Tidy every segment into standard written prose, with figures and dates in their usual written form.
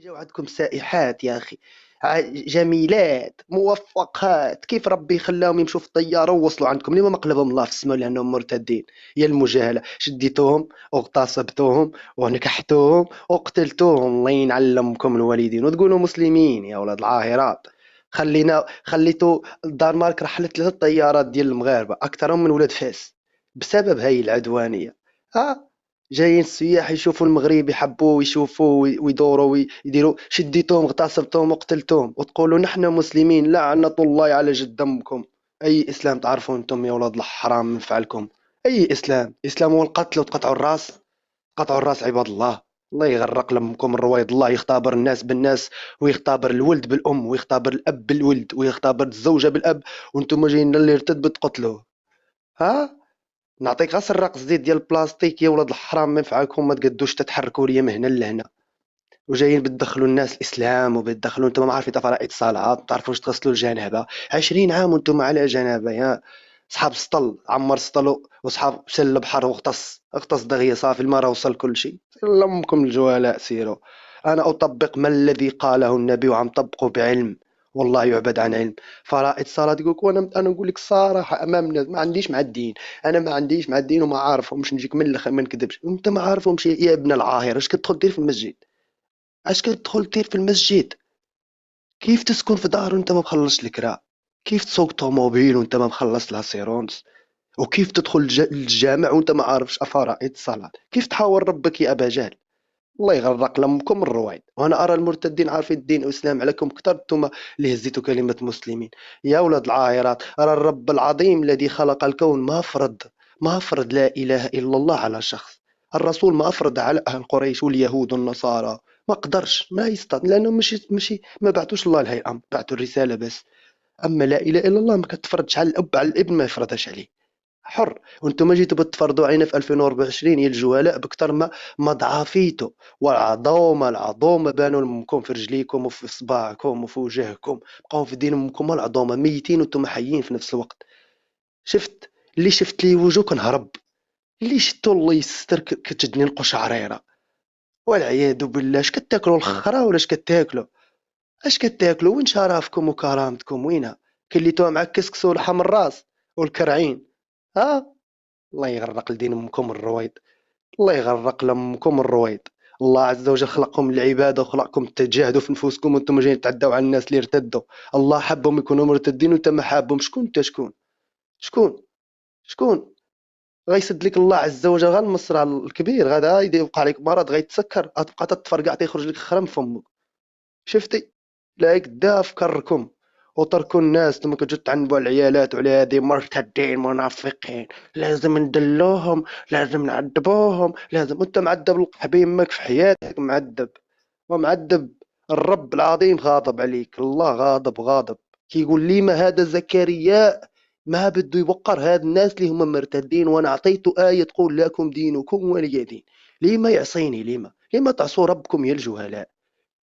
جاو عندكم سائحات يا أخي، جميلات موفقات، كيف ربي خلاهم يمشوا في الطيارة ووصلوا عندكم؟ لما ما قلبهم الله في السماء لأنهم مرتدين؟ يا المجاهلة، شديتوهم واغتصبتوهم ونكحتوهم وقتلتوهم، الله ينعلمكم الوالدين وتقولوا مسلمين يا ولاد العاهرات. خليتو الدنمارك رحلت 3 طيارات ديال المغاربة أكثرهم من ولاد فاس بسبب هاي العدوانية. ها، جايين السياح يشوفوا المغرب يحبوه ويشوفوه ويدوروا ويديروا، شديتوهم اغتصبتوهم وقتلتوهم وتقولوا نحن مسلمين؟ لعنة الله على جد دمكم. أي إسلام تعرفون أنتم يا ولاد الحرام من فعلكم؟ أي إسلام؟ إسلام هو القتل وتقطعوا الراس؟ قطعوا الراس عباد الله. الله يغرق لكم الرويض، الله يختبر الناس بالناس ويختبر الولد بالأم ويختبر الأب بالولد ويختبر الزوجة بالأب، وانتم جايين اللي يرتد بتقتلوه. ها، نعطيك غير سراق زيت ديال البلاستيك يا ولاد الحرام من فعلكم، ما تقدوش تتحركوا ليا من هنا لهنا، وجايين بتدخلوا الناس الاسلام وبتدخلوا انتم ما عارفين فرائض الصلاه، ما تعرفوش تغسلوا الجنابه. 20 عام وانتم على جنابه يا صحاب سطل، عمر سطل وصحاب سل بحر واغتص دغيا صافي الماء وصل كل شيء. لمكم الجهلاء سيروا. انا اطبق ما الذي قاله النبي وعم طبقه بعلم، والله يعبد عن علم. فرائض الصلاه يقولك، وانا نقول لك الصراحه امام الناس ما عنديش مع الدين. انا ما عنديش مع الدين وما عارفهمش، نجيك من الاخر ما نكذبش، انت ما عارفهمش يا ابن العاهر. اش كتدخل دير في المسجد؟ اش كتدخل دير في المسجد؟ كيف تسكن في دار وانت ما مخلصش الكرا؟ كيف تسوق طوموبيل وانت ما مخلص لاسيرونس؟ وكيف تدخل الجامع وانت ما عارفش فرائض الصلاة؟ كيف تحاور ربك يا ابا جهل؟ الله يغرق لمكم الرويد. وانا ارى المرتدين عارفين الدين والاسلام عليكم اكثر، انتم اللي هزيتوا كلمة مسلمين. يا ولد العاهرات، ارى الرب العظيم الذي خلق الكون ما فرض لا اله الا الله على شخص. الرسول ما افرض على اهل قريش واليهود والنصارى، ما قدرش، ما يستطيع، لانه مش ما بعثوش الله لهي الامر، بعثوا الرسالة بس. اما لا اله الا الله ما كتفرضش على الاب، على الابن ما يفرضش عليه. حر. وانتم جيتوا بتفرضوا علينا في 2024 يا الجهلاء بكثر ما ضعافيتوا. العظومه بانوا لكم في رجليكم وفي صباعكم وفي وجهكم، بقاو في دينكم العظومه ميتين وانتم حيين في نفس الوقت. شفت لي وجوه كنهرب، اللي شفتوا الله يستر كتجدني القشعريره. والعياذ بالله، اش كتاكلوا الخرا ولا اش كتاكلوا؟ وين شرفكم وكرامتكم وينها؟ كليتوها مع الكسكس ولحم الراس والكرعين. ها، الله يغرق لدين امكم الرويض، الله يغرق لامكم الرويض. الله عز وجل خلقكم للعباده وخلقكم تجاهدوا في نفوسكم وانتم جايين تعداو على الناس اللي ارتدوا. الله حبهم يكونوا مرتدين وانت ما حابهم. شكون انت؟ شكون غيسد لك الله عز وجل؟ غير المصرع الكبير غدا يبقى عليك مرض غيتسكر، غتبقى تتفرقع تيخرج لك خرم فمك. شفتي؟ لا يكدا فكركم وتركوا الناس لما كتجوا تعنبوا على العيالات وعلى هذه مرتدين منافقين، لازم ندلوهم، لازم نعذبوهم، لازم. وانت معذب القحبين ماك في حياتك معذب ومعذب. الرب العظيم غاضب عليك، الله غاضب. كيقول لي ما هذا زكريا ما بده يوقر هاد الناس اللي هم مرتدين، وانا اعطيته آية تقول لكم دينكم ولي دين. ليه ما يعصيني؟ ليه ما تعصوا ربكم يا الجهلاء؟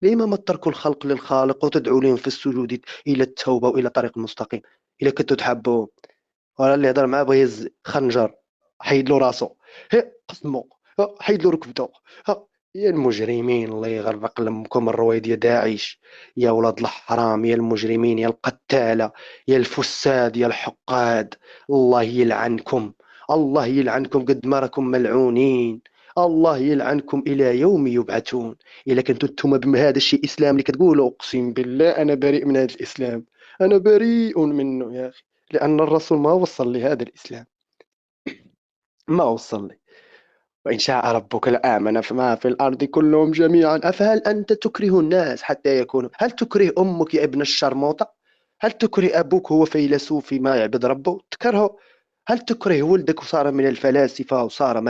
لما ما تتركوا الخلق للخالق وتدعوا لهم في السجود إلى التوبة وإلى الطريق المستقيم؟ إلا كنتوا تحبوا. ولا اللي يهضر معاه بغا يهز خنجر حيد له راسو، هي قسمو، حيد له ركبتو. يا المجرمين، الله يغرق لمكم الرويد يا داعش، يا ولاد الحرام، يا المجرمين، يا القتالة، يا الفساد، يا الحقاد. الله يلعنكم، الله يلعنكم قد ما راكم ملعونين. الله يلعنكم إلى يوم يبعثون. إلا كنتوا انتم بهذا الشيء إسلام اللي كتقولوا، أقسم بالله أنا بريء من هذا الإسلام، أنا بريء منه يا أخي. لأن الرسول ما وصل لهذا الإسلام، ما وصل لي. وإن شاء ربك لآمن فما في الأرض كلهم جميعا. أفهل أنت تكره الناس حتى يكونوا؟ هل تكره أمك يا ابن الشرموطة؟ هل تكره أبوك هو فيلسوف ما يعبد ربه تكرهه؟ هل تكره ولدك وصار من الفلاسفة وصار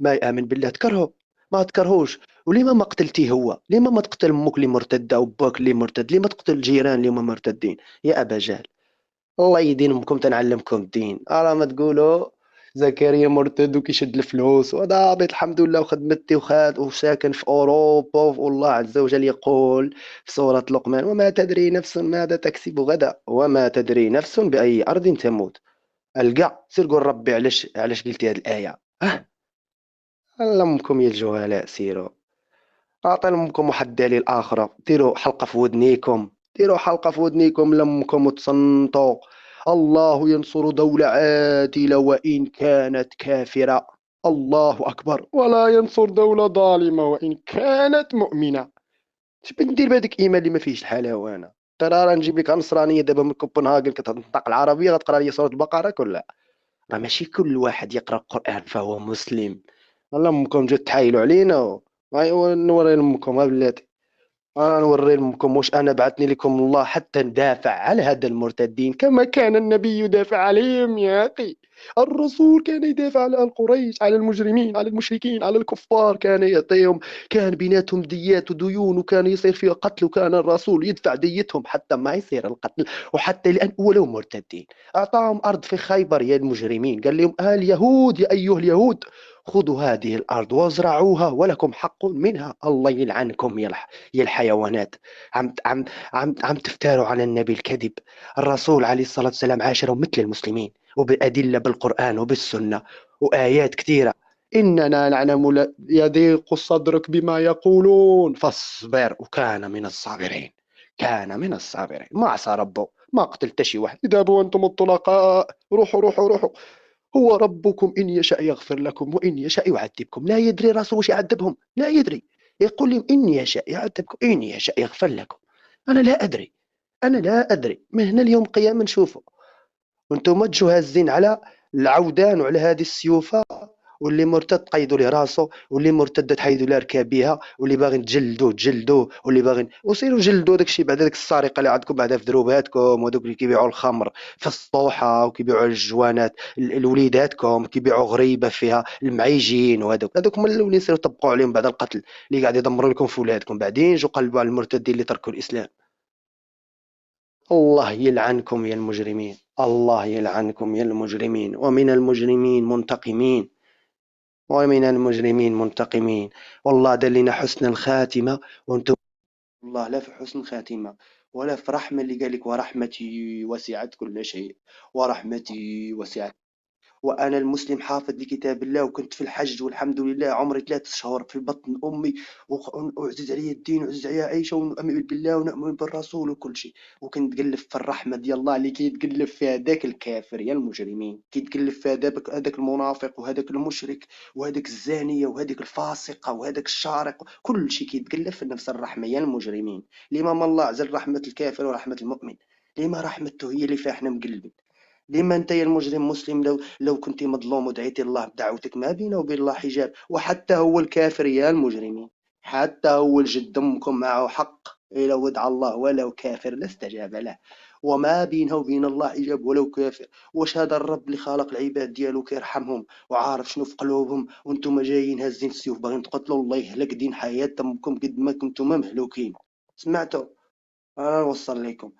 ما يآمن بالله تكرهه؟ ما تكرهوش. ولما ما قتلتيه هو؟ لما ما تقتل أمك اللي مرتدة وأبوك اللي مرتد؟ لما تقتل الجيران اللي هم مرتدين يا أبا جهل؟ الله يدين امكم تنعلمكم الدين. ارى ما تقولوا زكريا مرتد وكيشد الفلوس وضابط الحمد لله وخدمتي وخاد وساكن في اوروبا، والله عز وجل يقول في سورة لقمان: وما تدري نفس ماذا تكسب غدا وما تدري نفس بأي أرض تموت. القع سير قول ربي علاش قلتي هذه الآية. الله امكم يا الجهلاء سيروا. أعطي لأمكم واحد الدليل آخر، ديروا حلقة في ودنيكم، ديروا حلقة في ودنيكم لأمكم وتصنتوا. الله ينصر دولة عادلة وإن كانت كافرة. الله أكبر. ولا ينصر دولة ظالمة وإن كانت مؤمنة. اش بندير بهذاك الايمان اللي ما فيهش الحلاوه؟ انا ترى راه نجيب لك نصرانيه دابا من كوبنهاجن كتنطق العربيه غتقرا لي سوره البقره كلها. راه ماشي كل واحد يقرا القران فهو مسلم. والله امكم جات تحايلوا علينا نوري لامكم ها بلاتي. أنا نوري لكم واش أنا بعثني لكم الله حتى ندافع على هذا المرتدين كما كان النبي يدافع عليهم يا أخي. الرسول كان يدافع على القريش، على المجرمين، على المشركين، على الكفار، كان يعطيهم. كان بيناتهم ديات وديون وكان يصير فيها قتل، وكان الرسول يدفع ديتهم حتى ما يصير القتل. وحتى لأن ولو مرتدين أعطاهم أرض في خيبر يا المجرمين، قال لهم اليهود يا أيها اليهود خذوا هذه الأرض وازرعوها ولكم حق منها. الله يلعنكم يا الحيوانات. عم تفتروا على النبي الكذب. الرسول عليه الصلاة والسلام عاشرهم مثل المسلمين وبأدلة بالقرآن وبالسنة وآيات كثيرة. إننا نعلم يضيق صدرك بما يقولون فاصبر وكان من الصابرين. كان من الصابرين، ما عصى ربه، ما قتلت شي واحد. اذهبوا أنتم الطلقاء، روحوا روحوا روحوا. هو ربكم إن يشاء يغفر لكم وإن يشاء يعذبكم. لا يدري راسه واش يعذبهم، لا يدري. يقول لهم إن يشاء يعذبكم إن يشاء يغفر لكم. أنا لا أدري. أنا لا أدري. من هنا اليوم قياما نشوفوا وانتم تجوا هازين على العودان وعلى هذه السيوفة. واللي مرتد قيدوا له راسه، واللي مرتد تحيدوا له ركابيها، واللي باغي تجلدوه تجلدوه، واللي باغي وسيروا جلدوا داك الشيء بعد داك السرقه اللي عندكم بعدا في دروباتكم، ودوك اللي كيبيعوا الخمر في السطوحه وكيبيعوا الجوانات لوليداتكم، كيبيعوا غريبه فيها المعيجين، وهذوك هما اللي يصيروا طبقوا عليهم بعد القتل اللي قاعد يدمروا لكم في ولادكم، بعدين جو قلبوا على المرتدين اللي تركوا الاسلام. الله يلعنكم يا المجرمين، الله يلعنكم يا المجرمين، ومن المجرمين منتقمين، ومن المجرمين منتقمين. والله دلنا حسن الخاتمة وانتم. الله لا في حسن خاتمة ولا في رحمة، اللي قال لك ورحمتي وسعت كل شيء. ورحمتي وسعت. وأنا المسلم حافظ لكتاب الله، وكنت في الحج والحمد لله عمري 3 شهور في بطن أمي. وعزيز علي الدين وعزيز علي عيشة ونؤمن بالله ونؤمن بالرسول وكل شيء. وكنت تقلب في الرحمة ديال الله اللي كيتقلب فيها ذاك الكافر يا المجرمين، كيتقلب فيها هذاك المنافق وهذاك المشرك وهذاك الزانية وهذيك الفاسقة وهذاك الشارق، كل شيء كيتقلب في نفس الرحمة يا المجرمين. لما ما الله عزل رحمة الكافر ورحمة المؤمن؟ لما رحمته هي اللي فيها احنا مقلبين؟ لما انت يا المجرم مسلم لو كنت مظلوم ودعيت الله بدعوتك ما بينه وبين الله حجاب؟ وحتى هو الكافر يا المجرمين، حتى هو الجد امكم معه حق، لو ادعى الله ولو كافر لاستجاب له. وما بينه وبين الله حجاب ولو كافر. واش هذا الرب اللي خلق العباد ديالو كيرحمهم وعارف شنو في قلوبهم، وانتم جايين هازين السيوف باغيين تقتلوا؟ الله يهلك دين حياتكم قد ما كنتم مهلوكين. سمعتوا؟ انا نوصل لكم.